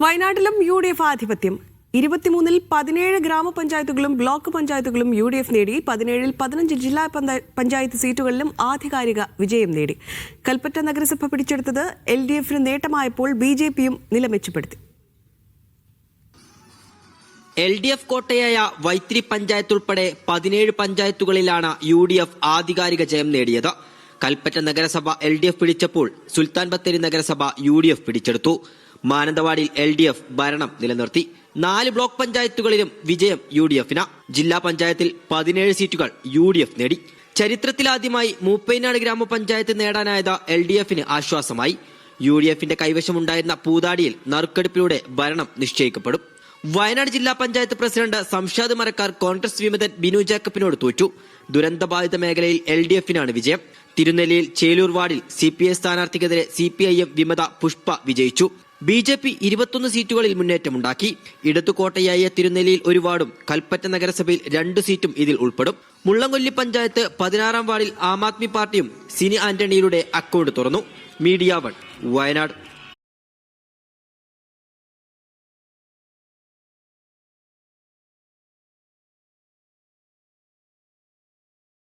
വയനാട്ടിലും UDF ആധിപത്യം. 23-ൽ 17 ഗ്രാമപഞ്ചായത്തുകളും block പഞ്ചായത്തുകളും UDF നേടി. 17-ൽ 15 ജില്ലാ പഞ്ചായത്ത് സീറ്റുകളിലും ആധികാരിക വിജയം നേടി. കൽപ്പറ്റ നഗരസഭ പിടിച്ചെടുത്തത് LDF-ന് നേട്ടമായപ്പോൾ BJP-യും നില മെച്ചപ്പെടുത്തി. LDF കോട്ടയായ വൈത്തിരി പഞ്ചായത്ത് ഉൾപ്പെടെ 17 പഞ്ചായത്തുകളിലാണ് UDF ആധികാരിക ജയം നേടിയത്. കൽപ്പറ്റ നഗരസഭ LDF പിടിച്ചപ്പോൾ സുൽത്താൻ ബത്തേരി നഗരസഭ UDF പിടിച്ചെടുത്തു. മാനന്തവാടിയിൽ LDF ഭരണം നിലനിർത്തി. 4 ബ്ലോക്ക് പഞ്ചായത്തുകളിലും വിജയം UDF-ന്. ജില്ലാ പഞ്ചായത്തിൽ 17 സീറ്റുകൾ UDF നേടി. ചരിത്രത്തിലാദ്യമായി മൂപ്പൈനാട് ഗ്രാമപഞ്ചായത്ത് നേടാനായത് LDF-ന് ആശ്വാസമായി. UDF-ന്റെ കൈവശമുണ്ടായിരുന്ന പൂതാടിയിൽ നറുക്കെടുപ്പിലൂടെ ഭരണം നിശ്ചയിക്കപ്പെടും. വയനാട് ജില്ലാ പഞ്ചായത്ത് പ്രസിഡന്റ് സംഷാദ് മരക്കാർ കോൺഗ്രസ് വിമതൻ ബിനു ജേക്കബിനോട് തോറ്റു. ദുരന്തബാധിത മേഖലയിൽ LDF-നാണ് വിജയം. തിരുനെല്ലിയിൽ ചേലൂർ വാർഡിൽ CPI സ്ഥാനാർത്ഥിക്കെതിരെ CPIM വിമത പുഷ്പ വിജയിച്ചു. BJP 21 സീറ്റുകളിൽ മുന്നേറ്റമുണ്ടാക്കി. ഇടത്തുകോട്ടയായ തിരുനെല്ലിയിൽ ഒരു വാർഡും കൽപ്പറ്റ നഗരസഭയിൽ 2 സീറ്റും ഇതിൽ ഉൾപ്പെടും. മുള്ളംകൊല്ലി പഞ്ചായത്ത് 16-ാം വാർഡിൽ ആം ആദ്മി പാർട്ടിയും സിനി ആന്റണിയുടെ അക്കൗണ്ട് തുറന്നു. മീഡിയ 1 വയനാട്.